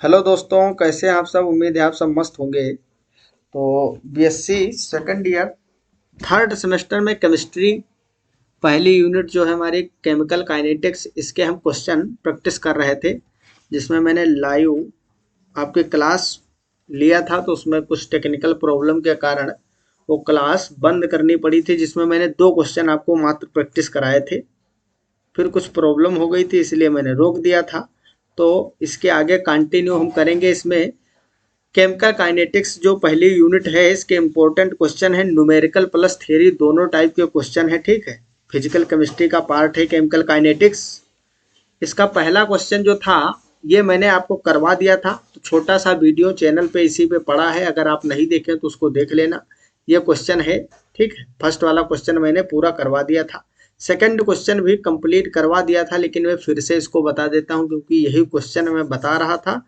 Hello दोस्तों, कैसे हैं आप सब। उम्मीद है आप सब मस्त होंगे। तो BSc second year third semester में केमिस्ट्री पहली यूनिट जो है हमारी केमिकल काइनेटिक्स, इसके हम क्वेश्चन प्रैक्टिस कर रहे थे, जिसमें मैंने लाइव आपकी क्लास लिया था। तो उसमें कुछ टेक्निकल प्रॉब्लम के कारण वो क्लास बंद करनी पड़ी थी, जिसमें मैंने 2 क्वेश्चन आपको मात्र प्रैक्टिस कराए थे। फिर कुछ प्रॉब्लम हो गई थी, इसलिए मैंने रोक दिया था। तो इसके आगे कंटिन्यू हम करेंगे। इसमें केमिकल काइनेटिक्स जो पहली यूनिट है, इसके इम्पोर्टेंट क्वेश्चन है, न्यूमेरिकल प्लस थ्योरी दोनों टाइप के क्वेश्चन है। ठीक है, फिजिकल केमिस्ट्री का पार्ट है केमिकल काइनेटिक्स। इसका पहला क्वेश्चन जो था ये मैंने आपको करवा दिया था, तो छोटा सा वीडियो चैनल पे इसी पे पड़ा है, अगर आप नहीं देखें तो उसको देख लेना। ये क्वेश्चन है, ठीक है। फर्स्ट वाला क्वेश्चन मैंने पूरा करवा दिया था, सेकंड क्वेश्चन भी कंप्लीट करवा दिया था, लेकिन मैं फिर से इसको बता देता हूँ क्योंकि यही क्वेश्चन मैं बता रहा था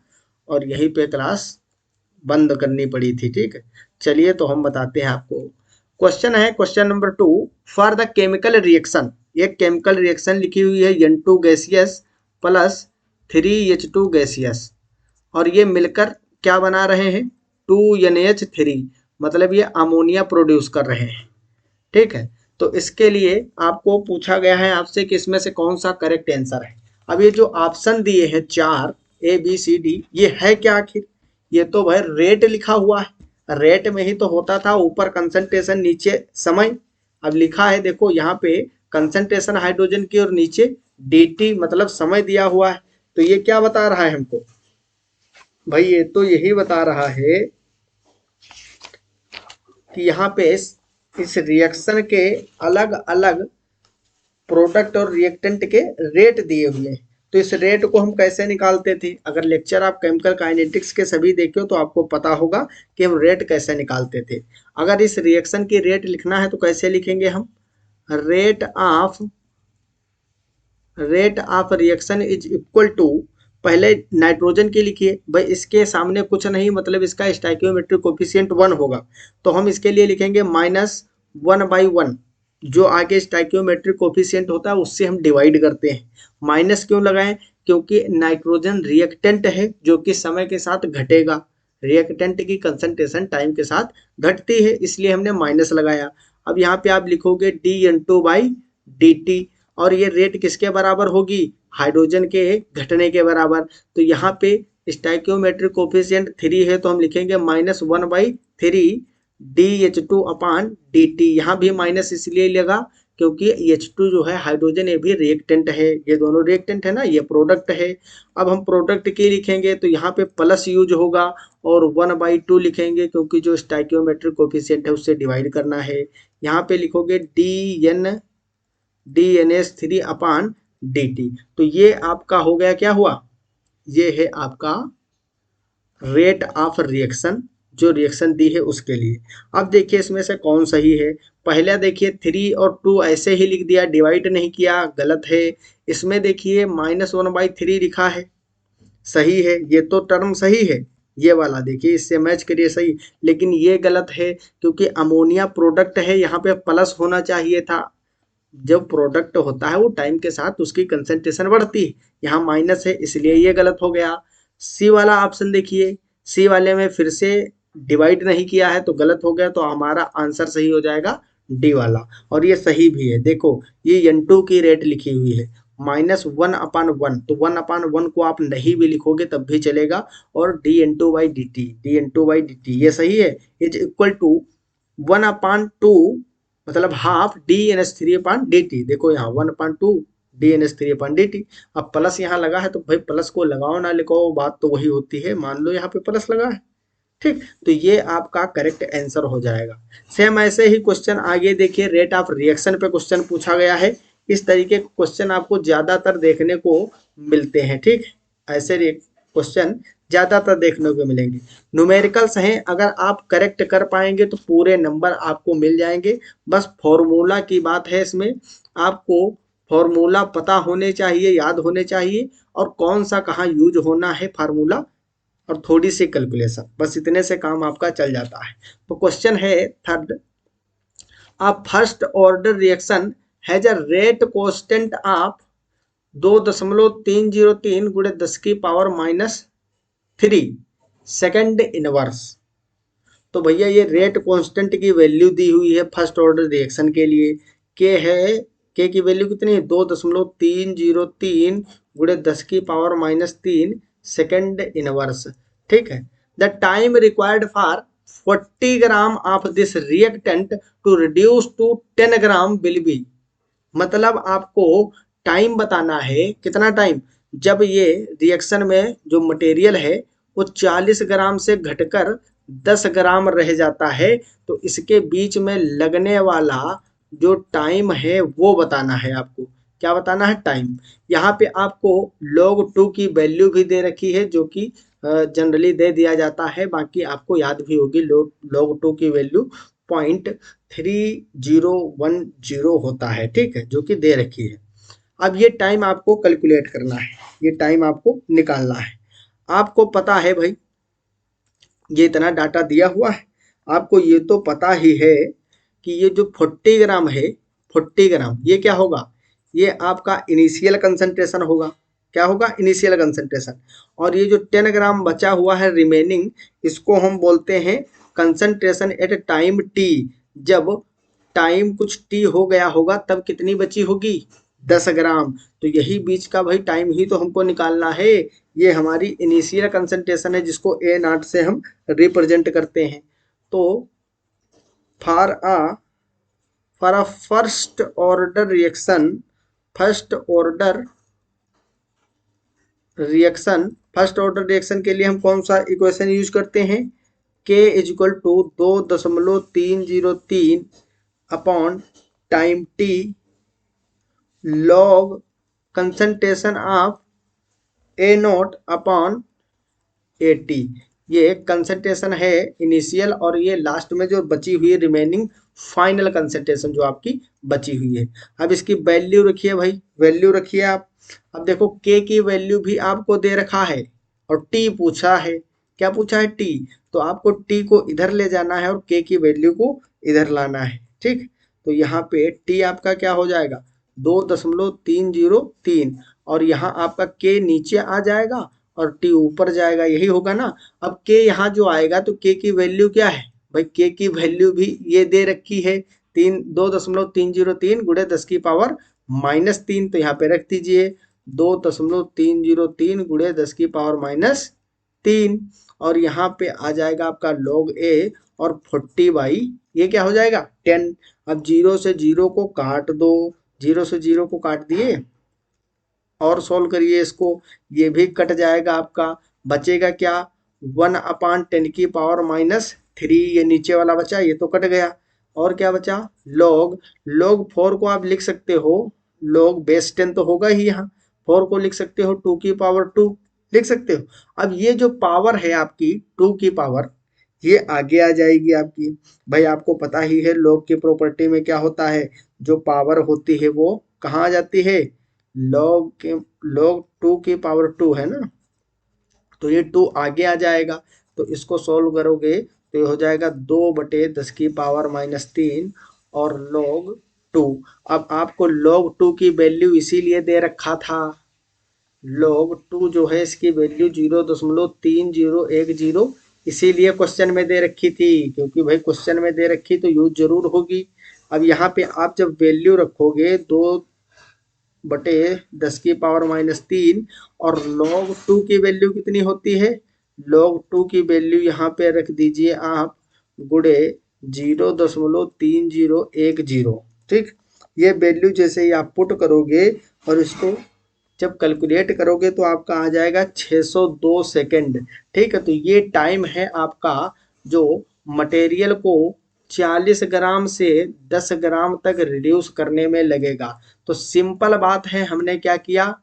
और यहीं पे क्लास बंद करनी पड़ी थी। ठीक है, चलिए तो हम बताते हैं आपको। क्वेश्चन है question number 2, for the chemical reaction. एक केमिकल रिएक्शन लिखी हुई है N2 gaseous plus 3H2 gaseous, और ये मिलकर क्या बना रहे हैं, 2NH3, मतलब ये अमोनिया प्रोड्यूस कर रहे हैं। ठीक है, तो इसके लिए आपको पूछा गया है आपसे कि इसमें से कौन सा करेक्ट आंसर है। अब ये जो ऑप्शन दिए हैं 4 ABCD, ये है क्या आखिर। ये तो भाई रेट लिखा हुआ है, रेट में ही तो होता था, ऊपर कंसंट्रेशन नीचे समय। अब लिखा है देखो यहाँ पे कंसंट्रेशन हाइड्रोजन की और नीचे dt मतलब समय दिया हुआ है। तो ये क्या बता रहा है हमको भाई, ये तो यही बता रहा है कि यहाँ पे इस रिएक्शन के अलग अलग प्रोडक्ट और रिएक्टेंट के रेट दिए हुए हैं। तो इस रेट को हम कैसे निकालते थे, अगर लेक्चर आप केमिकल काइनेटिक्स के सभी देखे हो तो आपको पता होगा कि हम रेट कैसे निकालते थे। अगर इस रिएक्शन की रेट लिखना है तो कैसे लिखेंगे हम, rate of reaction is equal to, पहले नाइट्रोजन की लिखिए भाई, इसके सामने कुछ नहीं, मतलब इसका स्टोइकियोमेट्रिक कोफिशिएंट 1 होगा, तो हम इसके लिए लिखेंगे -1/1। जो आगे स्टोइकियोमेट्रिक कोफिशिएंट होता है उससे हम डिवाइड करते हैं। माइनस क्यों लगाएं, क्योंकि नाइट्रोजन रिएक्टेंट है जो कि समय के साथ घटेगा, रिएक्टेंट की कंसंट्रेशन टाइम के साथ घटती है, इसलिए हमने माइनस लगाया। अब यहाँ पे आप लिखोगे dN2/dt, और ये रेट किसके बराबर होगी, हाइड्रोजन के घटने के बराबर। तो यहाँ पे स्टोइकियोमेट्रिक कोफिशिएंट 3 है, तो हम लिखेंगे -1/3 DH2/dt। यहाँ भी माइनस इसलिए लगा क्योंकि H2 जो है हाइड्रोजन, ये भी रिएक्टेंट है, ये दोनों रिएक्टेंट है ना, ये प्रोडक्ट है। अब हम प्रोडक्ट की लिखेंगे तो यहाँ पे प्लस यूज होगा, और 1/2 लिखेंगे क्योंकि जो स्टोइकियोमेट्रिक कोफिशिएंट है उससे डिवाइड करना है। यहाँ पे लिखोगे DNH3/dt। तो ये आपका हो गया, क्या हुआ, ये है आपका रेट ऑफ रिएक्शन, जो रिएक्शन दी है उसके लिए। अब देखिए इसमें से कौन सही है। पहले देखिए 3 और 2 ऐसे ही लिख दिया, डिवाइड नहीं किया, गलत है। इसमें देखिए -1/3 लिखा है, सही है, ये तो टर्म सही है। ये वाला देखिए इससे मैच करिए, सही। लेकिन ये गलत है क्योंकि अमोनिया प्रोडक्ट है, यहाँ पे प्लस होना चाहिए था। जब प्रोडक्ट होता है वो टाइम के साथ उसकी कंसंट्रेशन बढ़ती है, यहाँ माइनस है, इसलिए ये गलत हो गया। सी वाला ऑप्शन देखिए, सी वाले में फिर से डिवाइड नहीं किया है तो गलत हो गया, तो हमारा आंसर सही हो जाएगा डी वाला, और ये सही भी है। देखो ये N2 की रेट लिखी हुई है -1/1, तो 1/1 को आप नहीं भी लिखोगे तब भी चलेगा, और dN2/dt ये सही है, इज इक्वल टू 1/2, मतलब हाफ DNH3/dt। देखो यहाँ 1/2 DNH3/dt। अब प्लस यहाँ लगा है तो भाई प्लस को लगाओ ना लगाओ, बात तो वही होती है, मान लो यहाँ पे प्लस लगा है। ठीक, तो ये आपका करेक्ट आंसर हो जाएगा। सेम ऐसे ही क्वेश्चन आगे देखिए, रेट ऑफ रिएक्शन पे क्वेश्चन पूछा गया है। इस तरीके के क्वेश्चन आपको ज्यादातर देखने को मिलते हैं। ठीक, ऐसे क्वेश्चन ज्यादातर देखने को मिलेंगे। न्यूमेरिकल्स हैं, अगर आप करेक्ट कर पाएंगे तो पूरे नंबर आपको मिल जाएंगे। बस फॉर्मूला की बात है, इसमें आपको फॉर्मूला पता होने चाहिए, याद होने चाहिए, और कौन सा कहाँ यूज होना है फार्मूला, और थोड़ी सी कैलकुलेशन, बस इतने से काम आपका चल जाता है। तो क्वेश्चन है third, a first order reaction has a rate constant of 2.303 × 10⁻⁻⁻⁻⁻⁻⁻⁻⁻⁻⁻⁻⁻⁻⁻⁻⁻⁻⁻⁻⁻⁻⁻⁻⁻⁻⁻⁻⁻⁻⁻⁻⁻⁻⁻⁻⁻⁻⁻⁻⁻⁻⁻⁻⁻⁻⁻⁻⁻⁻⁻⁻⁻⁻⁻⁻⁻⁻⁻⁻⁻⁻⁻⁻⁻ 3 second inverse. तो भैया ये रेट कांस्टेंट की वैल्यू दी हुई है फर्स्ट ऑर्डर रिएक्शन के लिए, के है, के की वैल्यू कितनी है 2.303 गुणे 10 की पावर -3 सेकंड इनवर्स। ठीक है। The time required for 40 gram of this reactant to reduce to 10 gram will be. मतलब आपको टाइम बताना है, कितना टाइम, जब ये रिएक्शन में जो मटेरियल है वो 40 ग्राम से घटकर 10 ग्राम रह जाता है, तो इसके बीच में लगने वाला जो टाइम है वो बताना है आपको। क्या बताना है? टाइम। यहाँ पे आपको log2 की वैल्यू भी दे रखी है, जो कि जनरली दे दिया जाता है, बाकी आपको याद भी होगी। log2 की वैल्यू 0.3010 होता है, ठीक है, जो कि दे रखी है। अब ये टाइम आपको कैलकुलेट करना है, ये टाइम आपको निकालना है। आपको पता है भाई, ये इतना डाटा दिया हुआ है, आपको ये तो पता ही है कि ये जो 40 ग्राम है, 40 ग्राम ये क्या होगा, ये आपका इनिशियल कंसंट्रेशन होगा। क्या होगा? Initial concentration. और ये जो 10 ग्राम बचा हुआ है रिमेनिंग, इसको हम बोलते हैं कंसंट्रेशन एट टाइम टी। जब टाइम कुछ टी हो गया होगा तब कितनी बची होगी? 10 ग्राम। तो यही बीच का भाई टाइम ही तो हमको निकालना है। ये हमारी इनिशियल कंसंट्रेशन है, जिसको ए नॉट से हम रिप्रेजेंट करते हैं। तो for a first order reaction, first order reaction, first order reaction के लिए हम कौन सा इक्वेशन यूज करते हैं? K is equal to 2.303 upon time T log concentration of A naught upon A T. ये कंसंट्रेशन है इनिशियल, और ये लास्ट में जो बची हुई है रिमेनिंग फाइनल कंसंट्रेशन जो आपकी बची हुई है। अब इसकी वैल्यू रखिए भाई, वैल्यू रखिए आप। अब देखो के की वैल्यू भी आपको दे रखा है और टी पूछा है। क्या पूछा है? टी। तो आपको टी को इधर ले जाना है और के की वैल्यू को इधर लाना है। ठीक। तो यहाँ पे टी आपका क्या हो जाएगा? 2.303, और यहाँ आपका के नीचे आ जाएगा और टी ऊपर जाएगा, यही होगा ना। अब के यहाँ जो आएगा तो के की वैल्यू क्या है भाई? के की वैल्यू भी ये दे रखी है 2.303 गुणे 10 की पावर -3। तो यहाँ पे रख दीजिए 2.303 गुणे 10 की पावर -3, और यहाँ पे आ जाएगा आपका log a, और 40/, ये क्या हो जाएगा? 10। अब 0 से 0 को काट दो, 0 से 0 को काट दिए और सॉल्व करिए इसको, ये भी कट जाएगा आपका। बचेगा क्या? 1/10 की पावर -3, ये नीचे वाला बचा, ये तो कट गया। और क्या बचा? log 4 को आप लिख सकते हो, log बेस 10 तो होगा ही यहाँ, 4 को लिख सकते हो 2 की पावर 2 लिख सकते हो। अब ये जो पावर है आपकी 2 की पावर, ये आगे आ जाएगी आपकी। भाई आपको पता ही है log की प्रॉपर्टी में क्या होता है, जो पावर होती है वो कहाँ आ जाती है? log 2 की पावर 2 है ना, तो ये 2 आगे आ जाएगा। तो इसको सॉल्व करोगे तो ये हो जाएगा 2/10 की पावर -3 और log 2। अब आपको log 2 की वैल्यू इसीलिए दे रखा था, log 2 जो है इसकी वैल्यू 0.3010 इसीलिए क्वेश्चन में दे रखी थी, क्योंकि भाई क्वेश्चन में दे रखी तो यूज जरूर होगी। अब यहाँ पे आप जब वैल्यू रखोगे 2/10 की पावर -3, और log 2 की वैल्यू कितनी होती है? log 2 की वैल्यू यहाँ पे रख दीजिए आप गुणे 0.3010। ठीक। ये वैल्यू जैसे ही आप पुट करोगे और इसको जब कैलकुलेट करोगे तो आपका आ जाएगा 602 सेकेंड। ठीक है। तो ये टाइम है आपका जो मटेरियल को 40 ग्राम से 10 ग्राम तक रिड्यूस करने में लगेगा। तो सिंपल बात है, हमने क्या किया,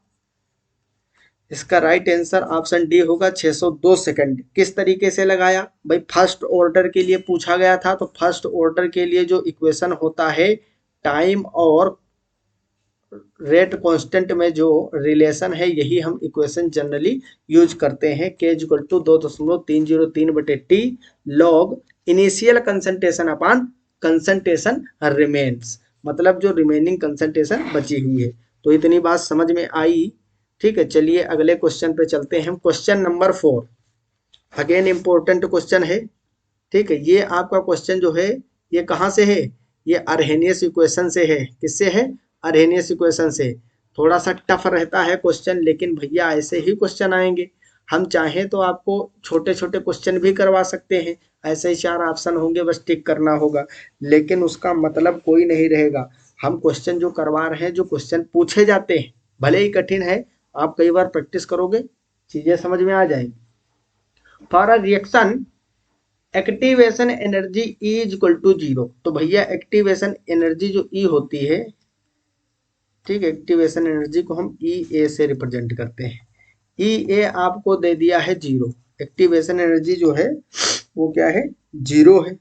इसका राइट आंसर ऑप्शन डी होगा 602 सेकंड। किस तरीके से लगाया भाई? फर्स्ट ऑर्डर के लिए पूछा गया था, तो फर्स्ट ऑर्डर के लिए जो इक्वेशन होता है टाइम और रेट कांस्टेंट में जो रिलेशन है, यही हम इक्वेशन जनरली यूज करते हैं। K equal to 2.303/t log initial concentration upon concentration remains, मतलब जो रिमेनिंग कंसंट्रेशन बची हुई है। तो इतनी बात समझ में आई। ठीक है। चलिए अगले क्वेश्चन पे चलते हैं। Question number 4, again important question है, ठीक है। ये आपका क्वेश्चन जो है ये कहाँ से है, ये अर्हेनियस इक्वेशन से है। किससे है, अर्हेनियस इक्वेशन से। थोड़ा सा टफ रहता है क्वेश्चन, लेकिन भैया ऐसे ही क्वेश्चन आएंगे। हम चाहें तो आपको छोटे छोटे क्वेश्चन भी करवा सकते हैं, ऐसे ही 4 ऑप्शन होंगे, बस टिक करना होगा, लेकिन उसका मतलब कोई नहीं रहेगा। हम क्वेश्चन जो करवा रहे हैं, जो क्वेश्चन पूछे जाते हैं, भले ही कठिन है, आप कई बार प्रैक्टिस करोगे चीजें समझ में आ जाएंगी। For a reaction activation energy is equal to 0। तो भैया एक्टिवेशन एनर्जी जो ई होती है, ठीक है, एक्टिवेशन एनर्जी को हम ई ए से रिप्रेजेंट करते हैं। ई ए आपको दे दिया है 0, एक्टिवेशन एनर्जी जो है वो क्या है, 0 है।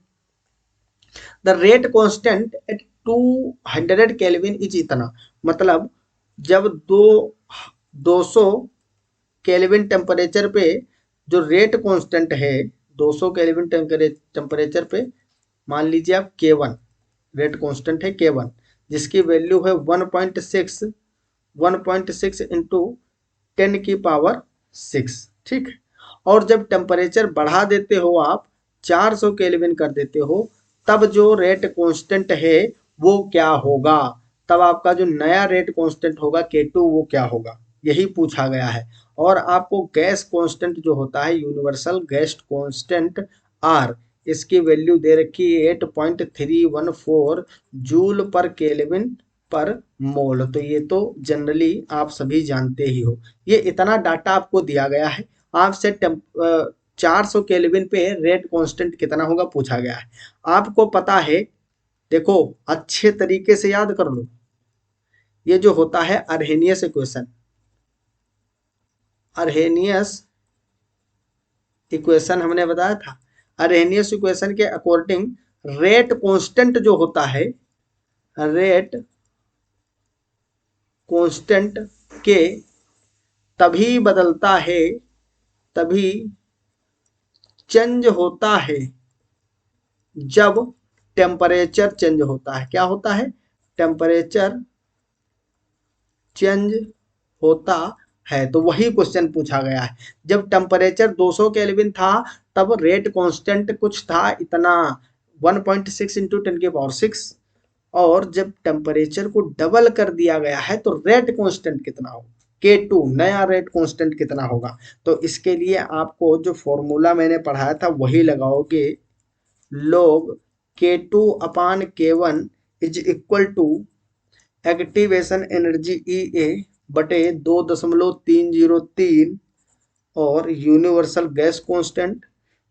The rate constant eight 200 kelvin is इतना, मतलब जब 200 केल्विन टेम्परेचर पे जो रेट कांस्टेंट है, 200 केल्विन टेम्परेचर पे मान लीजिए आप K1 रेट कांस्टेंट है, K1 जिसकी वैल्यू है 1.6 इंटू 10⁻6, ठीक। और जब टेम्परेचर बढ़ा देते हो आप, 400 केल्विन कर देते हो, तब जो रेट कांस्टेंट है वो क्या होगा, तब आपका जो नया रेट कांस्टेंट होगा K2 वो क्या होगा, यही पूछा गया है। और आपको गैस कांस्टेंट जो होता है, यूनिवर्सल गैस कांस्टेंट आर, इसकी वैल्यू दे रखी है 8.314 जूल पर केल्विन पर मोल। तो ये तो जनरली आप सभी जानते ही हो। ये इतना डाटा आपको दिया गया है, आपसे 400 केल्विन पे रेट कांस्टेंट कितना होगा पूछा गया है, आपको पता है। देखो अच्छे तरीके से याद कर लो, ये जो होता है अर्हेनियस इक्वेशन, अर्हेनियस इक्वेशन हमने बताया था। अर्हेनियस इक्वेशन के अकॉर्डिंग रेट कांस्टेंट जो होता है, रेट कांस्टेंट के तभी बदलता है, तभी चेंज होता है जब टेम्परेचर चेंज होता है। क्या होता है, टेम्परेचर चेंज होता है। तो वही क्वेश्चन पूछा गया है। जब टेम्परेचर 200 केल्विन था, तब रेट कांस्टेंट कुछ था इतना, 1.6 इंटू 10⁻6, और जब टेम्परेचर को डबल कर दिया गया है तो रेट कांस्टेंट कितना होगा, K2 नया रेट कांस्टेंट कितना होगा। तो इसके लिए आपको जो फॉर्मूला मैंने पढ़ाया था वही लगाओगे, log K2 upon K1 is equal to activation energy E A बटे 2.303 और यूनिवर्सल गैस कांस्टेंट,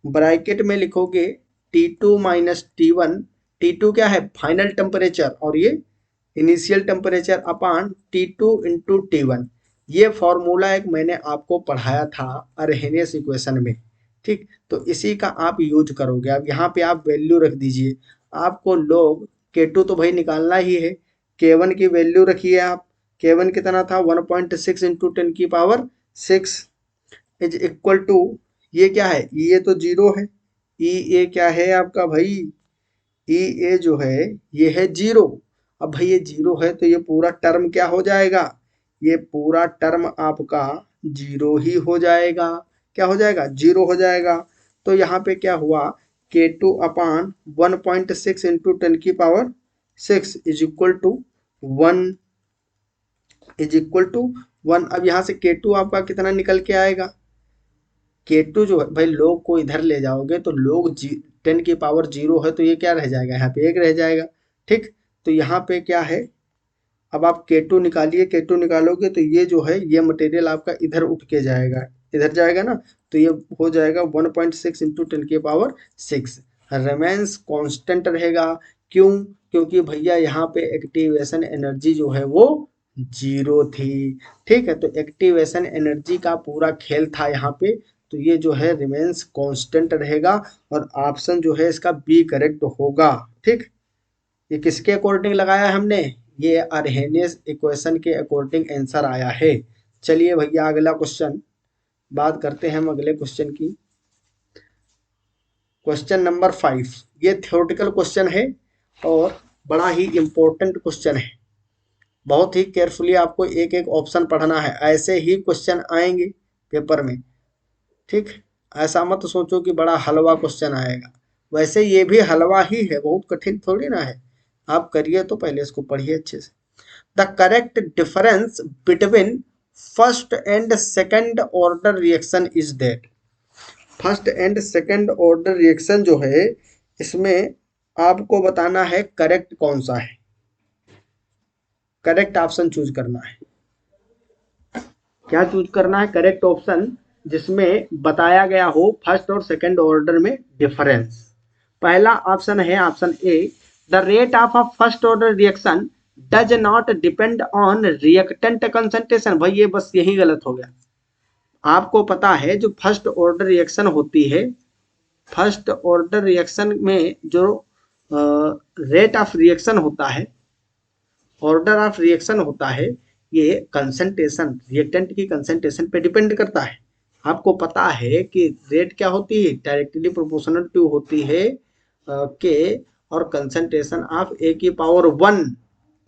ब्रैकेट में लिखोगे T2 माइनस T1। T2 क्या है, फाइनल टेम्परेचर, और ये इनिशियल टेम्परेचर, अपान T2 इंटू T1। ये फॉर्मूला एक मैंने आपको पढ़ाया था अर्हेनियस इक्वेशन में, ठीक। तो इसी का आप यूज करोगे। अब यहाँ पे आप वैल्यू रख दीजिए, आपको लोग K2 तो भाई निकालना ही है, K1 की वैल्यू रखिए आप। K1 कितना था, 1.6 इंटू 10⁻6 इज इक्वल टू, ये क्या है, ये तो 0 है, ई ए क्या है आपका भाई, ई ए जो है ये है 0। अब भाई ये 0 है तो ये पूरा टर्म क्या हो जाएगा, ये पूरा टर्म आपका 0 ही हो जाएगा। क्या हो जाएगा, 0 हो जाएगा। तो यहाँ पे क्या हुआ, K2 upon 1.6 into 10⁻6 is equal to 1, is equal to 1। अब यहाँ से K2 आपका कितना निकल के आएगा, K2 जो है भाई, लोग को इधर ले जाओगे तो लोग 10⁻0 है, तो ये क्या रह जाएगा, यहाँ पे 1 रह जाएगा, ठीक। तो यहाँ पे क्या है, अब आप K2 निकालिए, K2 निकालोगे तो ये जो है ये मटेरियल आपका इधर उठ के जाएगा, इधर जाएगा ना, तो ये हो जाएगा 1.6 इंटू 10⁻6, रिमेंस कांस्टेंट रहेगा। क्यों, क्योंकि भैया यहाँ पे एक्टिवेशन एनर्जी जो है वो 0 थी, ठीक है। तो एक्टिवेशन एनर्जी का पूरा खेल था यहाँ पे, तो ये जो है रिमेंस कांस्टेंट रहेगा, और ऑप्शन जो है इसका बी करेक्ट होगा, ठीक। ये किसके अकॉर्डिंग लगाया है हमने, ये अर्हेनियस इक्वेशन के अकॉर्डिंग आंसर आया है। चलिए भैया अगला क्वेश्चन, बात करते हैं हम अगले क्वेश्चन की। क्वेश्चन नंबर 5, ये थ्योरेटिकल क्वेश्चन है और बड़ा ही इंपॉर्टेंट क्वेश्चन है। बहुत ही केयरफुली आपको एक एक ऑप्शन पढ़ना है, ऐसे ही क्वेश्चन आएंगे पेपर में, ठीक। ऐसा मत सोचो कि बड़ा हलवा क्वेश्चन आएगा, वैसे ये भी हलवा ही है, बहुत कठिन थोड़ी ना है। आप करिए तो पहले इसको पढ़िए अच्छे से। The correct difference between first and second order reaction is that. First and second order reaction जो है, इसमें आपको बताना है करेक्ट कौन सा है, करेक्ट ऑप्शन चूज करना है। क्या चूज करना है? करेक्ट ऑप्शन जिसमें बताया गया हो फर्स्ट और सेकंड ऑर्डर में डिफरेंस। पहला ऑप्शन है option A, the rate of a first order reaction does not depend on reactant concentration. भाई ये बस यही गलत हो गया। आपको पता है जो फर्स्ट ऑर्डर रिएक्शन होती है, फर्स्ट ऑर्डर रिएक्शन में जो रेट ऑफ रिएक्शन होता है, ऑर्डर ऑफ रिएक्शन होता है, ये कंसंट्रेशन, रिएक्टेंट की कंसंट्रेशन पे डिपेंड करता है। आपको पता है कि रेट क्या होती है? डायरेक्टली प्रोपोर्शनल टू होती है के और कंसंट्रेशन ऑफ ए की पावर 1,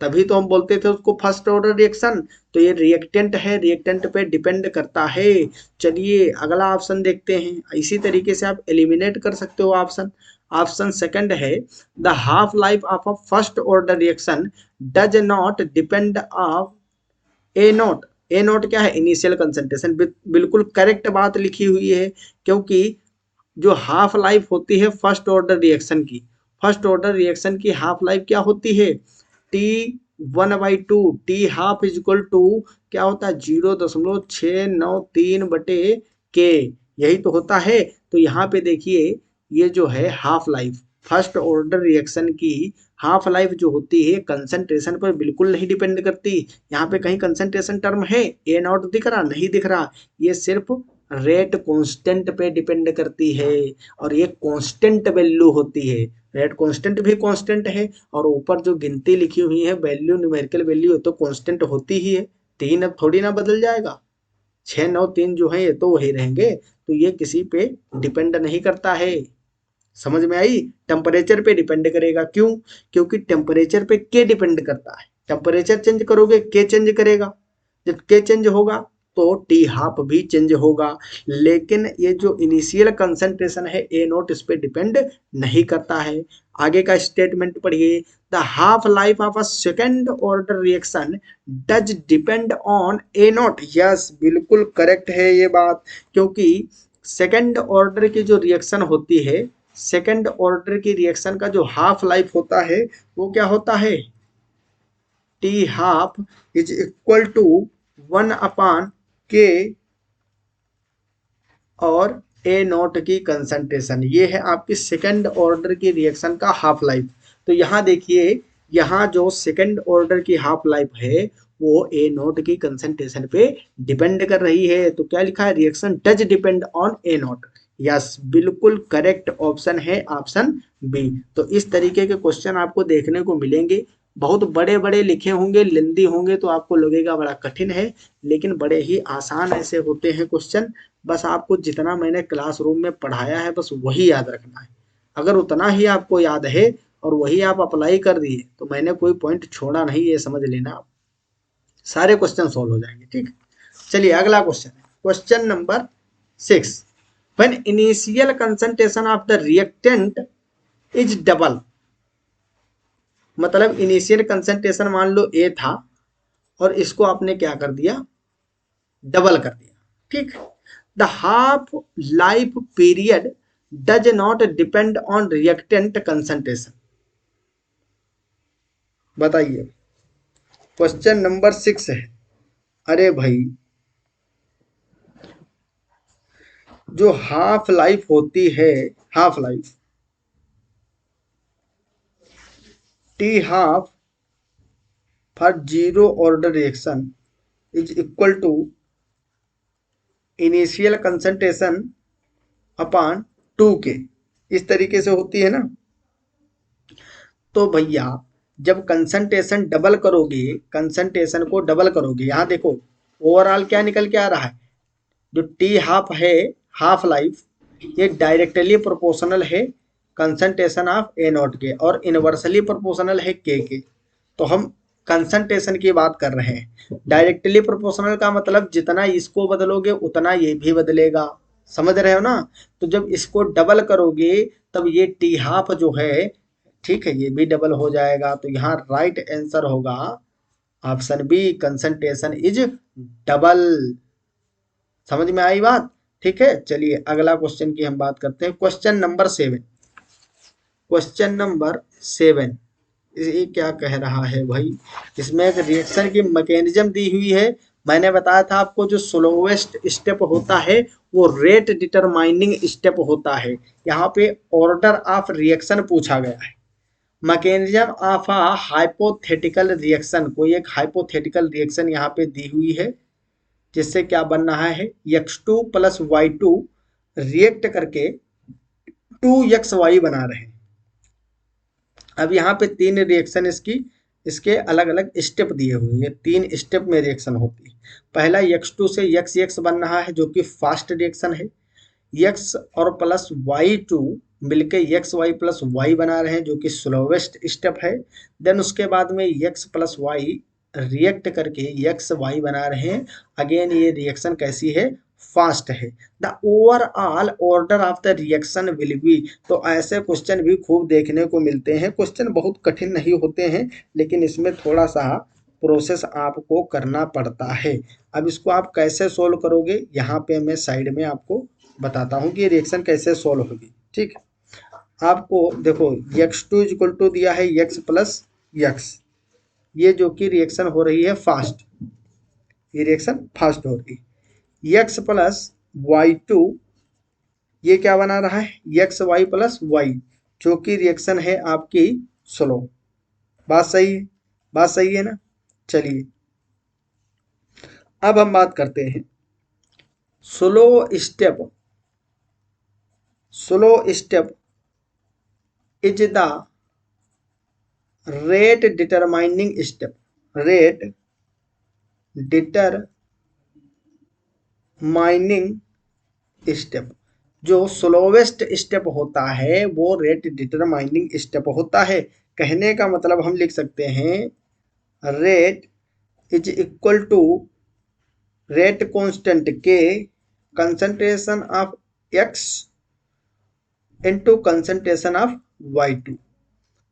तभी तो हम बोलते थे उसको फर्स्ट ऑर्डर रिएक्शन। तो ये रिएक्टेंट है, रिएक्टेंट पे डिपेंड करता है। चलिए अगला ऑप्शन देखते हैं। इसी तरीके से आप एलिमिनेट कर सकते हो ऑप्शन। ऑप्शन सेकंड है, the half life of a first order reaction does not depend of A not. A not क्या है? Initial concentration. बिल्कुल करेक्ट बात लिखी हुई है, क्योंकि जो हाफ लाइफ होती है फर्स्ट ऑर्डर रिएक्शन की, फर्स्ट ऑर्डर रिएक्शन की हाफ लाइफ क्या होती है? T1/2, T half is equal to क्या होता है? 0.693/K, यही तो होता है। तो यहाँ पे देखिए ये जो है half life, first order reaction की हाफ लाइफ जो होती है कंसंट्रेशन पर बिल्कुल नहीं डिपेंड करती। यहाँ पे कहीं कंसंट्रेशन टर्म है? ए नॉट दिख रहा? नहीं दिख रहा। ये सिर्फ रेट कांस्टेंट पे डिपेंड करती है, और ये कांस्टेंट वैल्यू होती है। रेट कांस्टेंट भी कांस्टेंट है, और ऊपर जो गिनती लिखी हुई है वैल्यू, न्यूमेरिकल वैल्यू, तो कांस्टेंट होती ही है। 3 अब थोड़ी ना बदल जाएगा, 6 9 3 जो है ये तो वही रहेंगे। तो ये किसी पे डिपेंड नहीं करता है। समझ में आई? टेम्परेचर पे डिपेंड करेगा। क्यों? क्योंकि टेम्परेचर पे के डिपेंड करता है। टेम्परेचर चेंज करोगे के चेंज करेगा, जब के चेंज होगा तो टी हाफ भी चेंज होगा। लेकिन ये जो इनिशियल कंसंट्रेशन है ए नोट, इस पे डिपेंड नहीं करता है। आगे का स्टेटमेंट पढ़िए, the half life of a second order reaction does depend on A note. Yes, बिल्कुल करेक्ट है ये बात, क्योंकि सेकेंड ऑर्डर की जो रिएक्शन होती है, सेकेंड ऑर्डर की रिएक्शन का जो हाफ लाइफ होता है वो क्या होता है? T half is equal to 1/K और ए नॉट की कंसंट्रेशन। ये है आपकी सेकेंड ऑर्डर की रिएक्शन का हाफ लाइफ। तो यहाँ देखिए, यहाँ जो सेकेंड ऑर्डर की हाफ लाइफ है वो ए नॉट की कंसंट्रेशन पे डिपेंड कर रही है। तो क्या लिखा है? Reaction does depend on A naught. Yes, बिल्कुल करेक्ट ऑप्शन है ऑप्शन बी। तो इस तरीके के क्वेश्चन आपको देखने को मिलेंगे। बहुत बड़े बड़े लिखे होंगे, लेंदी होंगे, तो आपको लगेगा बड़ा कठिन है, लेकिन बड़े ही आसान ऐसे होते हैं क्वेश्चन। बस आपको जितना मैंने क्लासरूम में पढ़ाया है बस वही याद रखना है। अगर उतना ही आपको याद है और वही आप अप्लाई कर दिए तो मैंने कोई पॉइंट छोड़ा नहीं, ये समझ लेना आप। सारे क्वेश्चन सॉल्व हो जाएंगे। ठीक, चलिए अगला क्वेश्चन है, question number 6। When initial concentration of the reactant is double, मतलब इनिशियल कंसंट्रेशन मान लो ए था और इसको आपने क्या कर दिया? डबल कर दिया। ठीक, the half life period does not depend on reactant concentration. बताइए, क्वेश्चन नंबर 6 है। अरे भाई, जो हाफ लाइफ होती है, half life T half for zero order reaction is equal to initial concentration upon 2K, इस तरीके से होती है ना। तो भैया जब कंसंट्रेशन डबल करोगे, कंसंट्रेशन को डबल करोगे, यहाँ देखो ओवरऑल क्या निकल के आ रहा है? जो टी हाफ है, हाफ लाइफ, ये डायरेक्टली प्रोपोर्शनल है कंसंट्रेशन ऑफ ए नॉट के और इनवर्सली प्रोपोर्शनल है के। तो हम कंसंट्रेशन की बात कर रहे हैं। डायरेक्टली प्रोपोर्शनल का मतलब जितना इसको बदलोगे उतना ये भी बदलेगा। समझ रहे हो ना। तो जब इसको डबल करोगे तब ये टी हाफ जो है, ठीक है, ये भी डबल हो जाएगा। तो यहाँ राइट आंसर होगा option B, concentration is double. समझ में आई बात। ठीक है, चलिए अगला क्वेश्चन की हम बात करते हैं। Question number 7। क्वेश्चन नंबर 7 ये क्या कह रहा है भाई। इसमें एक रिएक्शन की मैकेनिज्म दी हुई है। मैंने बताया था आपको जो स्लोवेस्ट स्टेप होता है वो रेट डिटरमाइनिंग स्टेप होता है। यहाँ पे ऑर्डर ऑफ रिएक्शन पूछा गया है। Mechanism of a hypothetical reaction, कोई एक हाइपोथेटिकल रिएक्शन यहाँ पे दी हुई है, जिससे क्या बन रहा है, x2 प्लस y2 रिएक्ट करके 2xy बना रहे हैं। अब यहाँ पे 3 रिएक्शन इसके अलग अलग स्टेप दिए हुए हैं। 3 स्टेप में रिएक्शन होती है। पहला x2 से x बन रहा है जो कि फास्ट रिएक्शन है। x और प्लस y2 मिलके xy प्लस y बना रहे हैं जो कि स्लोवेस्ट स्टेप है। देन उसके बाद में x प्लस y रिएक्ट करके xy बना रहे हैं। अगेन ये रिएक्शन कैसी है, फास्ट है। The overall order of the reaction will be. तो ऐसे क्वेश्चन भी खूब देखने को मिलते हैं। क्वेश्चन बहुत कठिन नहीं होते हैं, लेकिन इसमें थोड़ा सा प्रोसेस आपको करना पड़ता है। अब इसको आप कैसे सोल्व करोगे, यहाँ पे मैं साइड में आपको बताता हूँ कि रिएक्शन कैसे सोल्व होगी। ठीक है, आपको देखो x2 इक्वल टू दिया है x प्लस x, ये जो कि रिएक्शन हो रही है फास्ट, ये रिएक्शन फास्ट हो रही है। x प्लस y2 ये क्या बना रहा है, एक्स वाई प्लस वाई, जो कि रिएक्शन है आपकी स्लो। बात सही है, बात सही है ना। चलिए अब हम बात करते हैं slow step. Slow step is the rate determining step. Rate determining step, जो स्लोवेस्ट स्टेप होता है वो रेट डिटरमाइनिंग स्टेप होता है। कहने का मतलब हम लिख सकते हैं rate is equal to rate constant के concentration of x into concentration of y2।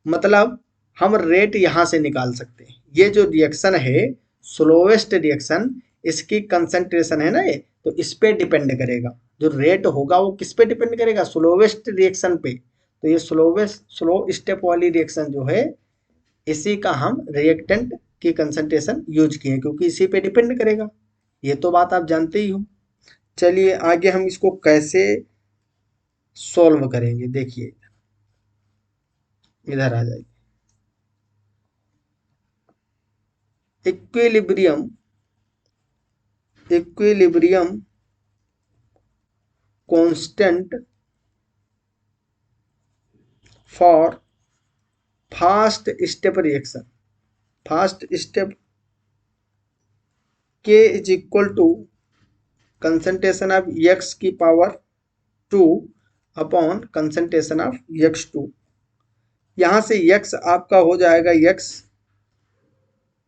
मतलब हम रेट यहां से निकाल सकते हैं। ये जो रिएक्शन है स्लोवेस्ट रिएक्शन, इसकी कंसंट्रेशन है ना ये, तो इस पे डिपेंड करेगा। जो रेट होगा वो किस पे डिपेंड करेगा, स्लोवेस्ट रिएक्शन पे। तो ये स्लो स्टेप वाली रिएक्शन जो है, इसी का हम रिएक्टेंट की कंसंट्रेशन यूज किए क्योंकि इसी पे डिपेंड करेगा। ये तो बात आप जानते ही हो। चलिए आगे हम इसको कैसे सॉल्व करेंगे, देखिए इधर आ जाइए। Equilibrium, equilibrium constant for fast step reaction. Fast step K is equal to concentration of x की power 2 upon concentration of x2। यहाँ से x आपका हो जाएगा x,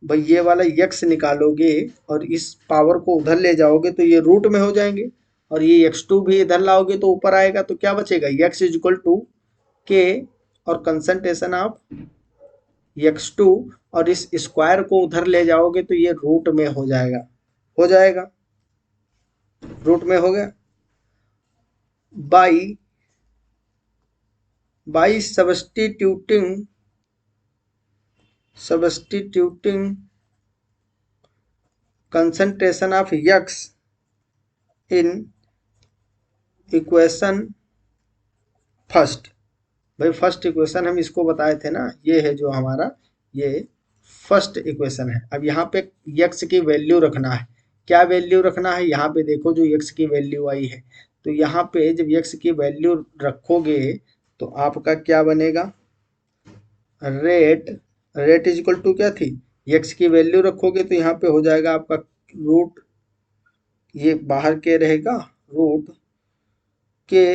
भाई ये वाला x निकालोगे और इस पावर को उधर ले जाओगे तो ये रूट में हो जाएंगे, और ये x2 भी इधर लाओगे तो ऊपर आएगा। तो क्या बचेगा, x is equal to k और कंसंट्रेशन ऑफ x2, और इस स्क्वायर को उधर ले जाओगे तो ये रूट में हो जाएगा, हो जाएगा, रूट में हो गया। By by substituting concentration of x in equation first. भाई फर्स्ट इक्वेशन हम इसको बताए थे ना, ये है जो हमारा ये फर्स्ट इक्वेशन है। अब यहाँ पे x की वैल्यू रखना है। क्या वैल्यू रखना है, यहाँ पे देखो जो x की वैल्यू आई है, तो यहाँ पे जब x की वैल्यू रखोगे तो आपका क्या बनेगा, रेट इज इक्वल टू क्या थी, x की वैल्यू रखोगे तो यहाँ पे हो जाएगा आपका रूट, ये बाहर के रहेगा रूट के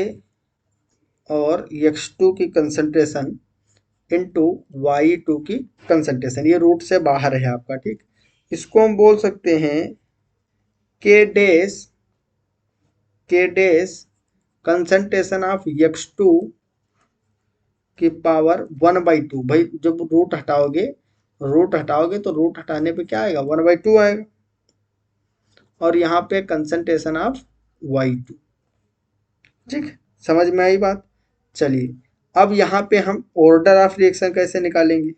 और x2 की कंसंट्रेशन इनटू y2 की कंसंट्रेशन, ये रूट से बाहर है आपका। ठीक, इसको हम बोल सकते हैं k डैश के डेज कंसंट्रेशन ऑफ X2 की पावर 1/2। भाई जब रूट हटाओगे तो रूट हटाने पे क्या आएगा, 1/2 आएगा। और यहाँ पे कंसंट्रेशन ऑफ Y2। ठीक, समझ में आई बात। चलिए अब यहाँ पे हम ऑर्डर ऑफ रिएक्शन कैसे निकालेंगे।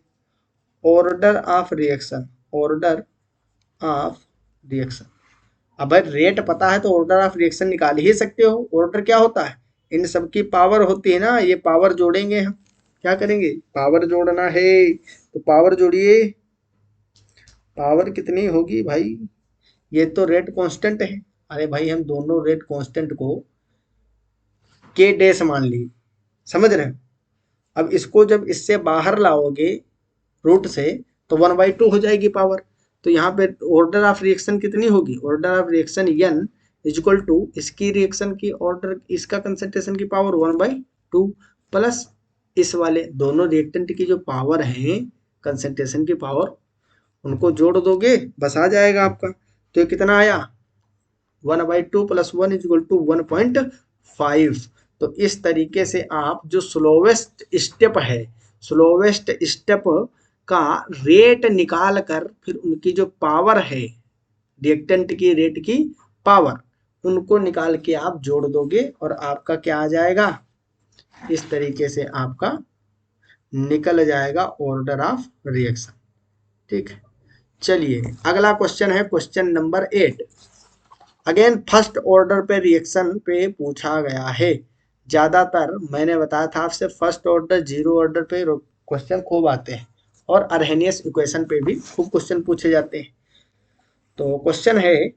Order of reaction, order of reaction. अब भाई रेट पता है तो ऑर्डर ऑफ रिएक्शन निकाल ही सकते हो। ऑर्डर क्या होता है, इन सब की पावर होती है ना, ये पावर जोड़ेंगे हम। क्या करेंगे, पावर जोड़ना है तो पावर जोड़िए। पावर कितनी होगी भाई, ये तो रेट कांस्टेंट है। अरे भाई हम दोनों रेट कांस्टेंट को के डैश मान ली, समझ रहे हो। अब इसको जब इससे बाहर लाओगे रूट से तो 1/2 हो जाएगी पावर। तो यहाँ पे ऑर्डर ऑफ रिएक्शन कितनी होगी, order of reaction n equal to इसकी रिएक्शन की ऑर्डर, इसका कंसंट्रेशन की पावर 1/2 प्लस इस वाले दोनों रिएक्टेंट की जो पावर है कंसंट्रेशन की पावर, उनको जोड़ दोगे बस आ जाएगा आपका। तो ये कितना आया, 1/2 प्लस 1 इक्वल टू 1.5। तो इस तरीके से आप जो स्लोवेस्ट स्टेप है, स्लोवेस्ट स्टेप का रेट निकाल कर फिर उनकी जो पावर है रिएक्टेंट की रेट की पावर, उनको निकाल के आप जोड़ दोगे और आपका क्या आ जाएगा, इस तरीके से आपका निकल जाएगा ऑर्डर ऑफ रिएक्शन। ठीक है, चलिए अगला क्वेश्चन है question number 8। Again first order पे रिएक्शन पे पूछा गया है। ज्यादातर मैंने बताया था आपसे फर्स्ट ऑर्डर जीरो ऑर्डर पे क्वेश्चन खूब आते हैं और अर्हेनियस इक्वेशन पे भी खूब क्वेश्चन पूछे जाते हैं। तो क्वेश्चन है,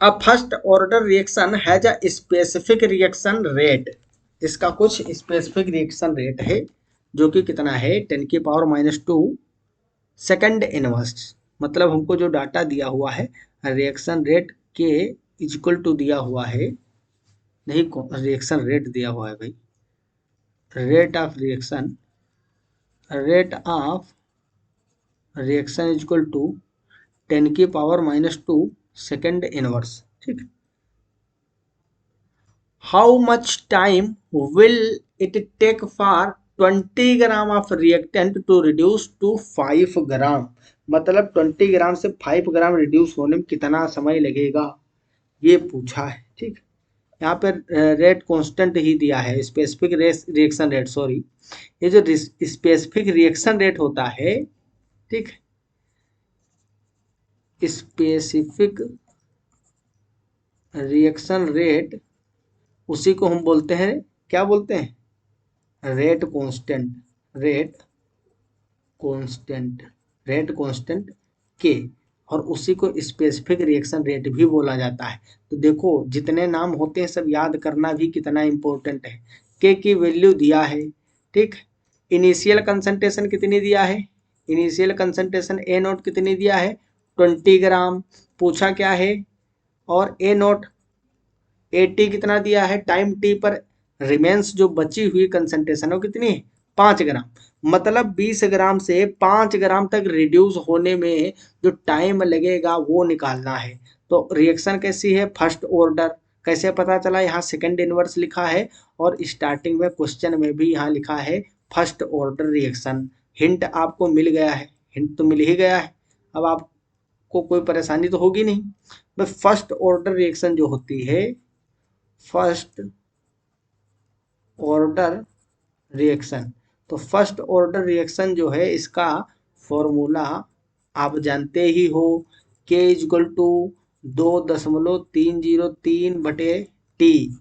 अ first order reaction has a specific reaction rate. इसका कुछ स्पेसिफिक रिएक्शन रेट है जो कि कितना है 10⁻⁻2 सेकंड इनवर्स। मतलब हमको जो डाटा दिया हुआ है रिएक्शन रेट के इक्वल टू दिया हुआ है, नहीं रिएक्शन रेट दिया हुआ है भाई, rate of reaction, rate of reaction equal to 10⁻⁻2 second inverse. ठीक, how much time will it take for 20 gram of reactant to reduce to 5 gram. मतलब 20 ग्राम से 5 ग्राम रिड्यूस होने में कितना समय लगेगा, ये पूछा है। ठीक, यहाँ पे रेट कांस्टेंट ही दिया है, स्पेसिफिक रिएक्शन रेट, सॉरी ये जो स्पेसिफिक रिएक्शन रेट होता है, ठीक, स्पेसिफिक रिएक्शन रेट उसी को हम बोलते हैं, क्या बोलते हैं, rate constant, rate constant, rate constant के, और उसी को स्पेसिफिक रिएक्शन रेट भी बोला जाता है। तो देखो जितने नाम होते हैं सब याद करना भी कितना इंपॉर्टेंट है। के की वैल्यू दिया है, ठीक, इनिशियल कंसंट्रेशन कितनी दिया है, इनिशियल कंसंट्रेशन ए नोट कितनी दिया है 20 ग्राम पूछा क्या है, और ए नोट ए टी कितना दिया है, टाइम टी पर रिमेंस जो बची हुई कंसंट्रेशन है वो कितनी है 5 ग्राम। मतलब 20 ग्राम से 5 ग्राम तक रिड्यूस होने में जो टाइम लगेगा वो निकालना है। तो रिएक्शन कैसी है, फर्स्ट ऑर्डर। कैसे पता चला, यहाँ सेकंड इनवर्स लिखा है और स्टार्टिंग में क्वेश्चन में भी यहाँ लिखा है फर्स्ट ऑर्डर रिएक्शन। हिंट आपको मिल गया है, हिंट तो मिल ही गया है, अब आपको कोई परेशानी तो होगी नहीं। बस फर्स्ट ऑर्डर रिएक्शन जो होती है, फर्स्ट ऑर्डर रिएक्शन, तो फर्स्ट ऑर्डर रिएक्शन जो है इसका फॉर्मूला आप जानते ही हो, के इक्वल टू 2.303/टी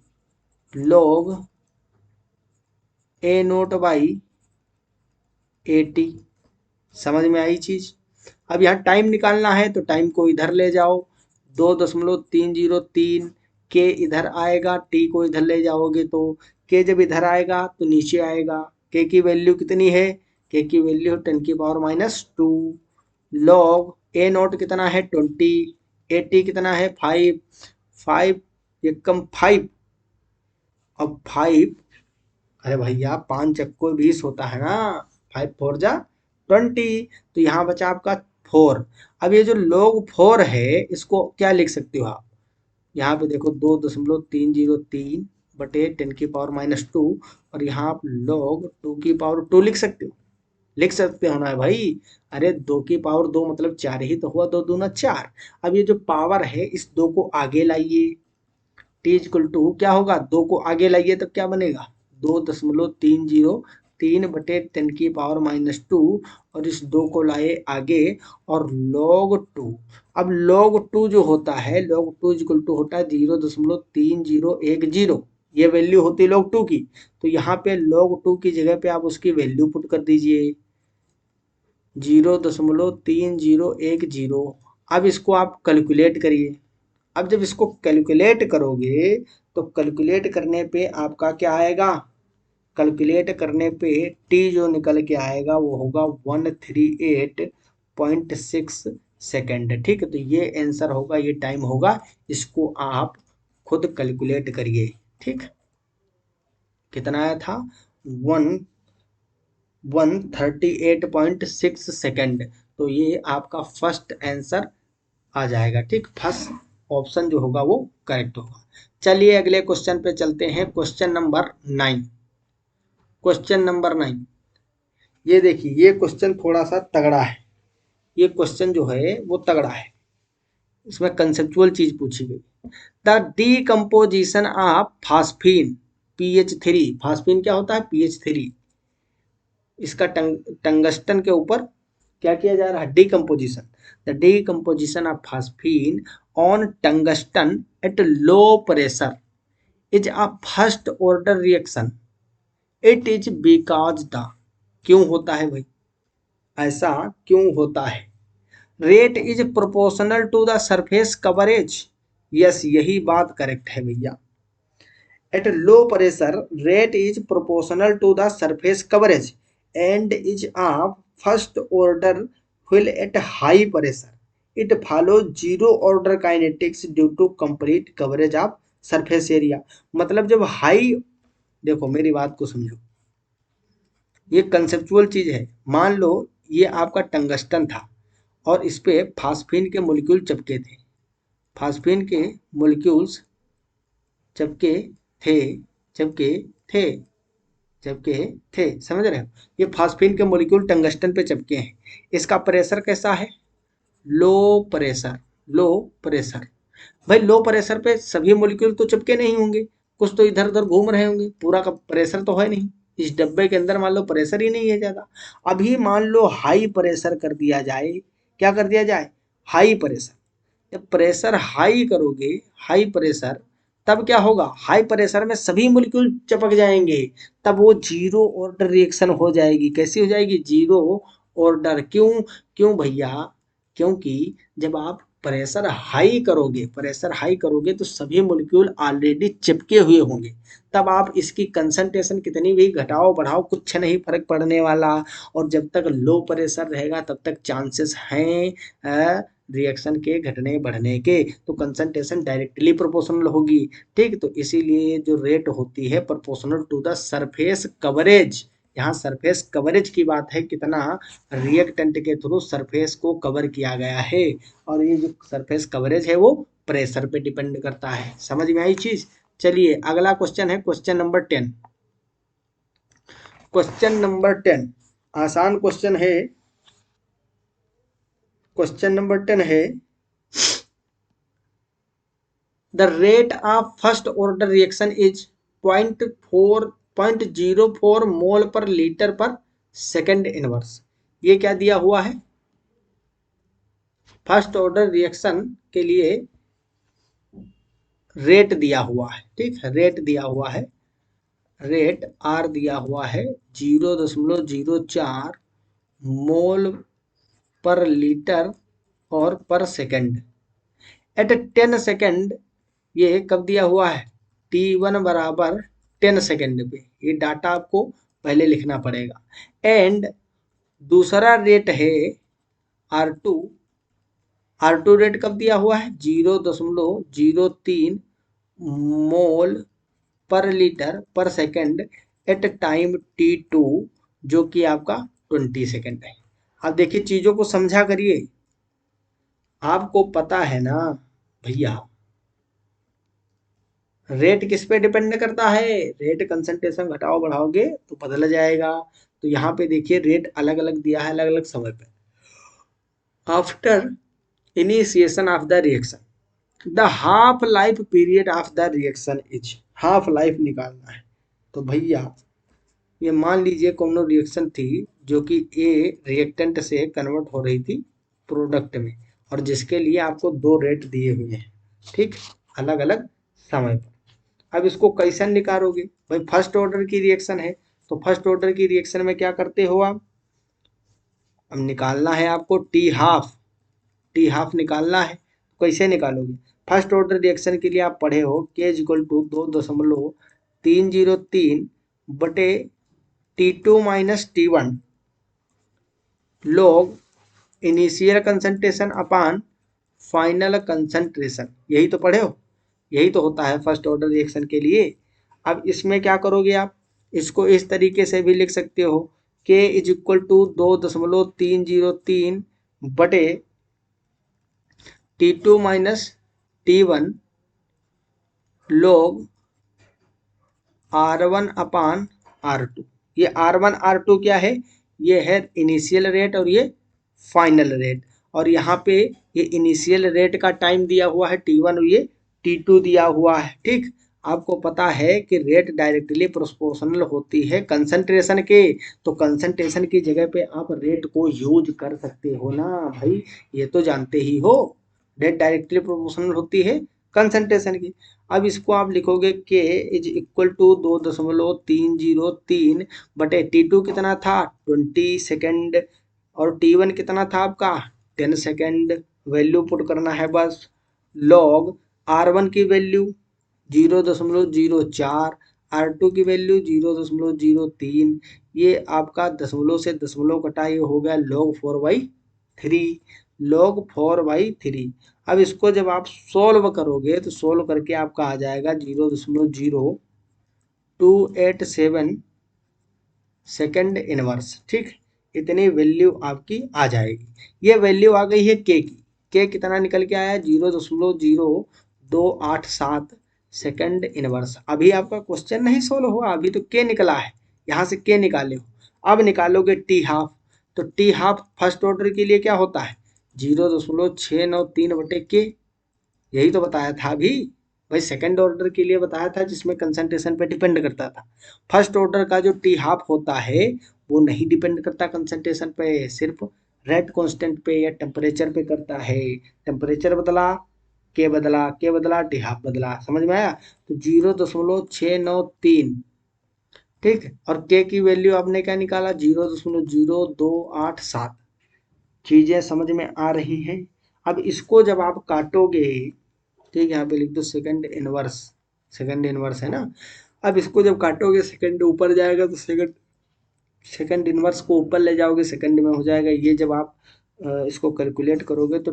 log A naught by A T. समझ में आई चीज। अब यहाँ टाइम निकालना है तो टाइम को इधर ले जाओ, 2.303 के इधर आएगा, टी को इधर ले जाओगे तो के जब इधर आएगा तो नीचे आएगा। के की वैल्यू कितनी है, के की वैल्यू 10⁻⁻2 लॉग ए नोट कितना है 20, ए टी कितना है 5, 5 एकम 5, अब 5, अरे भैया 5 चक्को 20 होता है ना, 5 4 जा 20, तो यहाँ बचा आपका 4। अब ये जो log 4 है इसको क्या लिख सकते हो आप, यहाँ पे देखो 2.303 बटे 10⁻², और यहाँ आप log 2 लिख सकते हो, लिख सकते हो ना भाई। अरे 2 मतलब 4 ही तो हुआ, 2 दूना 4। अब ये जो पावर है इस 2 को आगे लाइए, टी इक्वल टू क्या होगा, 2 को आगे लाइए तब क्या बनेगा, 2.303 बटे 10⁻², और इस 2 को लाए आगे, और log 2। अब log 2 जो होता है, log 2 इक्वल टू होता है 0.3010, ये वैल्यू होती है log 2 की। तो यहाँ पे log 2 की जगह पे आप उसकी वैल्यू पुट कर दीजिए 0.3010। अब इसको आप कैलकुलेट करिए। अब जब इसको कैलकुलेट करोगे तो कैलकुलेट करने पे आपका क्या आएगा, कैलकुलेट करने पे टी जो निकल के आएगा वो होगा 138.6 सेकेंड। ठीक है, तो ये आंसर होगा, ये टाइम होगा। इसको आप खुद कैलकुलेट करिए। ठीक, कितना आया था, 138.6 सेकेंड। तो ये आपका फर्स्ट आंसर आ जाएगा। ठीक, फर्स्ट ऑप्शन जो होगा वो करेक्ट होगा। चलिए अगले क्वेश्चन पे चलते हैं, क्वेश्चन नंबर 9। क्वेश्चन नंबर 9, ये देखिए, ये क्वेश्चन थोड़ा सा तगड़ा है। ये क्वेश्चन जो है वो तगड़ा है, इसमें कंसेप्चुअल चीज पूछी गई। The decomposition of phosphine pH 3। Phosphine क्या होता है, पीएच 3। इसका टंगस्टन के ऊपर क्या किया जा रहा है, decomposition. The decomposition of phosphine on tungsten at low pressure is a first order reaction. It is because the, क्यों होता है भाई, ऐसा क्यों होता है, rate is proportional to the surface coverage. Yes, यही बात करेक्ट है भैया। At low pressure rate is proportional to the surface coverage and is a first order while at high pressure it follow zero order kinetics due to complete coverage of surface area. मतलब जब high, देखो मेरी बात को समझो, ये conceptual चीज है। मान लो ये आपका टंगस्टन था और इस पे फास्फीन के मॉलिक्यूल चिपके थे, फास्फीन के मॉलिक्यूल्स चिपके थे, चिपके थे, चिपके थे, समझ रहे हो। ये फास्फीन के मॉलिक्यूल टंगस्टन पे चिपके हैं। इसका प्रेशर कैसा है, लो प्रेशर, लो प्रेशर। भाई लो प्रेशर पे सभी मॉलिक्यूल तो चिपके नहीं होंगे, कुछ तो इधर उधर घूम रहे होंगे, पूरा का प्रेशर तो है नहीं। इस डब्बे के अंदर मान लो प्रेशर ही नहीं है ज्यादा। अभी मान लो हाई प्रेशर कर दिया जाए, क्या कर दिया जाए, हाई प्रेशर। जब प्रेशर हाई करोगे, हाई प्रेशर, तब क्या होगा, हाई प्रेशर में सभी मॉलिक्यूल चिपक जाएंगे, तब वो जीरो ऑर्डर रिएक्शन हो जाएगी। कैसी हो जाएगी, जीरो ऑर्डर। क्यों, क्यों भैया, क्योंकि जब आप प्रेशर हाई करोगे, प्रेशर हाई करोगे तो सभी मॉलिक्यूल ऑलरेडी चिपके हुए होंगे। तब आप इसकी कंसंट्रेशन कितनी भी घटाओ बढ़ाओ कुछ नहीं फर्क पड़ने वाला। और जब तक लो प्रेशर रहेगा तब तक चांसेस हैं रिएक्शन के घटने बढ़ने के, तो कंसंट्रेशन डायरेक्टली प्रोपोर्शनल होगी। ठीक, तो इसीलिए जो रेट होती है proportional to the surface coverage. यहाँ सरफेस कवरेज की बात है, कितना रिएक्टेंट के थ्रू सरफेस को कवर किया गया है, और ये जो सरफेस कवरेज है वो प्रेशर पे डिपेंड करता है। समझ में आई चीज। चलिए अगला क्वेश्चन है, क्वेश्चन नंबर 10। क्वेश्चन नंबर 10 आसान क्वेश्चन है। क्वेश्चन नंबर 10 है, the rate of first order reaction is 0.04 मोल पर लीटर पर सेकेंड इनवर्स। ये क्या दिया हुआ है, फर्स्ट ऑर्डर रिएक्शन के लिए रेट दिया हुआ है। ठीक है, रेट दिया हुआ है, रेट आर दिया हुआ है 0.04 मोल पर लीटर और पर सेकेंड एट 10 सेकेंड। ये कब दिया हुआ है, T1 बराबर 10 सेकेंड पे। ये डाटा आपको पहले लिखना पड़ेगा। एंड दूसरा रेट है R2। R2 रेट कब दिया हुआ है, 0.03 मोल पर लीटर पर सेकेंड एट टाइम T2, जो कि आपका 20 सेकेंड है। अब देखिए चीजों को समझा करिए, आपको पता है ना भैया, रेट किस पे डिपेंड करता है? रेट कंसंट्रेशन घटाओ बढ़ाओगे तो बदल जाएगा। तो यहाँ पे देखिए रेट अलग अलग दिया है अलग अलग समय पे। After initiation of the reaction the half life period of the reaction is, half life निकालना है। तो भैया ये मान लीजिए कोनो रिएक्शन थी जो कि ए रिएक्टेंट से कन्वर्ट हो रही थी प्रोडक्ट में, और जिसके लिए आपको दो रेट दिए हुए हैं, ठीक, अलग अलग समय पर। अब इसको कैसे निकालोगे भाई? फर्स्ट ऑर्डर की रिएक्शन है, तो फर्स्ट ऑर्डर की रिएक्शन में क्या करते हो आप? अब निकालना है आपको टी हाफ, टी हाफ निकालना है। कैसे निकालोगे? फर्स्ट ऑर्डर रिएक्शन के लिए आप पढ़े हो के इज इक्वल टू 2.303 बटे T2 minus T1 log initial concentration upon final concentration. यही तो पढ़े हो, यही तो होता है फर्स्ट ऑर्डर रिएक्शन के लिए। अब इसमें क्या करोगे आप? इसको इस तरीके से भी लिख सकते हो, के इज इक्वल टू 2.303 बटे T2 minus T1 log R1 अपान R2। ये R1 R2 क्या है? ये है इनिशियल रेट और ये फाइनल रेट। और यहाँ पे ये इनिशियल रेट का टाइम दिया हुआ है T1 और ये T2 दिया हुआ है, ठीक। आपको पता है कि रेट डायरेक्टली प्रोपोर्शनल होती है कंसंट्रेशन के, तो कंसंट्रेशन की जगह पे आप रेट को यूज कर सकते हो ना भाई, ये तो जानते ही हो। रेट डायरेक्टली प्रोपोर्शनल होती है कंसंट्रेशन की। अब इसको आप लिखोगे के इज इक्वल टू 2.303 बटे T2 कितना था 20 सेकेंड और T1 कितना था आपका 10 सेकेंड। वैल्यू पुट करना है बस। लॉग R1 की वैल्यू 0.04, R2 की वैल्यू 0.03। ये आपका दशमलव से दशमलव कटा, ये हो गया log 4/3, log 4/3। अब इसको जब आप सोल्व करोगे तो सोल्व करके आपका आ जाएगा 0.0287 सेकेंड इनवर्स, ठीक। इतनी वैल्यू आपकी आ जाएगी। ये वैल्यू आ गई है के की। के कितना निकल के आया? 0.0287 सेकेंड इनवर्स। अभी आपका क्वेश्चन नहीं सोल्व हुआ, अभी तो के निकला है, यहाँ से के निकाले हो। अब निकालोगे टी हाफ, तो टी हाफ फर्स्ट ऑर्डर के लिए क्या होता है? 0.693 बटे के। यही तो बताया था अभी भाई, सेकंड ऑर्डर के लिए बताया था जिसमें कंसंट्रेशन पे डिपेंड करता था। फर्स्ट ऑर्डर का जो टी हाफ होता है वो नहीं डिपेंड करता कंसंट्रेशन पे, सिर्फ रेट कांस्टेंट पे या टेम्परेचर पे करता है। टेम्परेचर बदला, के बदला, के बदला, टी हाफ बदला, समझ में आया? तो 0.693, ठीक। और के की वैल्यू आपने क्या निकाला? 0.0287। चीजें समझ में आ रही हैं? अब इसको जब आप काटोगे, ठीक, यहाँ पे लिख दो सेकंड इनवर्स, सेकंड इनवर्स है ना। अब इसको जब काटोगे सेकंड ऊपर जाएगा, तो सेकंड सेकंड इनवर्स को ऊपर ले जाओगे सेकंड में हो जाएगा। ये जब आप इसको कैलकुलेट करोगे तो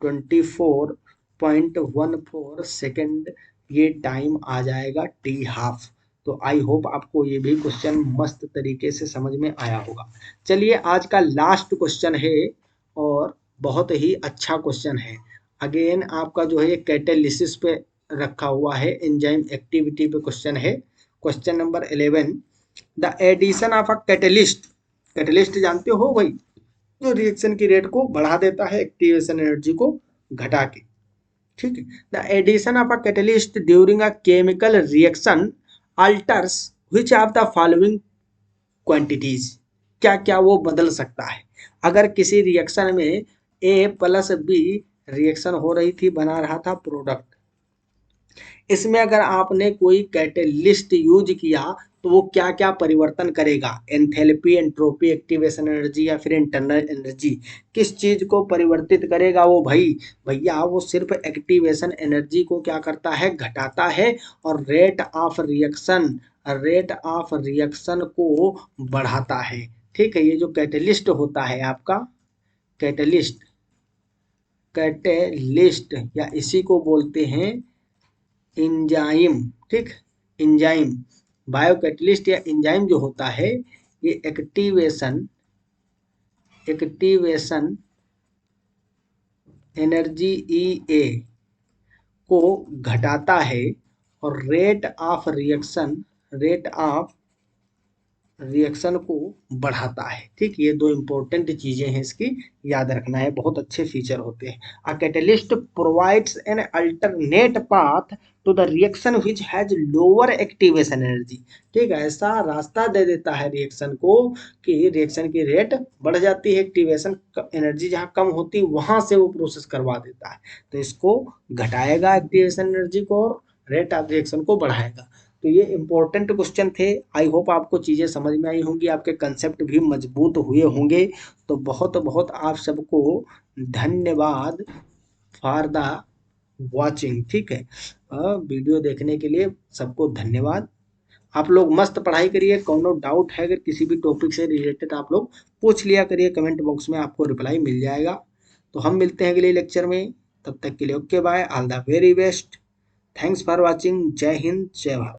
24.14 सेकंड ये टाइम आ जाएगा टी हाफ। तो आई होप आपको ये भी क्वेश्चन मस्त तरीके से समझ में आया होगा। चलिए आज का लास्ट क्वेश्चन है और बहुत ही अच्छा क्वेश्चन है। अगेन आपका जो है ये कैटालिसिस पे रखा हुआ है, एंजाइम एक्टिविटी पे क्वेश्चन है। Question number 11, the addition of a catalyst. Catalyst जानते हो भाई, जो रिएक्शन की रेट को बढ़ा देता है एक्टिवेशन एनर्जी को घटा के, ठीक है। The addition of a catalyst during a chemical reaction alters which of the following quantities. क्या क्या वो बदल सकता है? अगर किसी रिएक्शन में ए प्लस बी रिएक्शन हो रही थी, बना रहा था प्रोडक्ट, इसमें अगर आपने कोई कैटेलिस्ट यूज किया तो वो क्या क्या परिवर्तन करेगा? एंथैल्पी, एंट्रोपी, एक्टिवेशन एनर्जी या फिर इंटरनल एनर्जी, किस चीज को परिवर्तित करेगा वो भाई? भैया वो सिर्फ एक्टिवेशन एनर्जी को क्या करता है? घटाता है। और rate of reaction, rate of reaction को बढ़ाता है, ठीक है। ये जो कैटेलिस्ट होता है आपका, कैटेलिस्ट, कैटेलिस्ट या इसी को बोलते हैं एंजाइम, ठीक। एंजाइम, बायोकैटलिस्ट या एंजाइम जो होता है ये एक्टिवेशन, एक्टिवेशन एनर्जी ई ए को घटाता है और रेट ऑफ रिएक्शन को बढ़ाता है। ठीक, ये दो इंपॉर्टेंट चीजें हैं इसकी, याद रखना है, बहुत अच्छे फीचर होते हैं। A catalyst provides an alternate path to the reaction which has lower activation energy. ठीक है, ऐसा रास्ता दे देता है रिएक्शन को कि रिएक्शन की रेट बढ़ जाती है, एक्टिवेशन एनर्जी जहाँ कम होती है वहां से वो प्रोसेस करवा देता है। तो इसको घटाएगा एक्टिवेशन एनर्जी को और रेट ऑफ रिएक्शन को बढ़ाएगा। तो ये इंपॉर्टेंट क्वेश्चन थे। आई होप आपको चीज़ें समझ में आई होंगी, आपके कंसेप्ट भी मजबूत हुए होंगे। तो बहुत बहुत आप सबको धन्यवाद फॉर द वॉचिंग। ठीक है, वीडियो देखने के लिए सबको धन्यवाद। आप लोग मस्त पढ़ाई करिए, कोनो डाउट है अगर किसी भी टॉपिक से रिलेटेड आप लोग पूछ लिया करिए, कमेंट बॉक्स में आपको रिप्लाई मिल जाएगा। तो हम मिलते हैं अगले लेक्चर में, तब तक के लिए okay bye, all the very best, thanks for watching, जय हिंद जय भारत।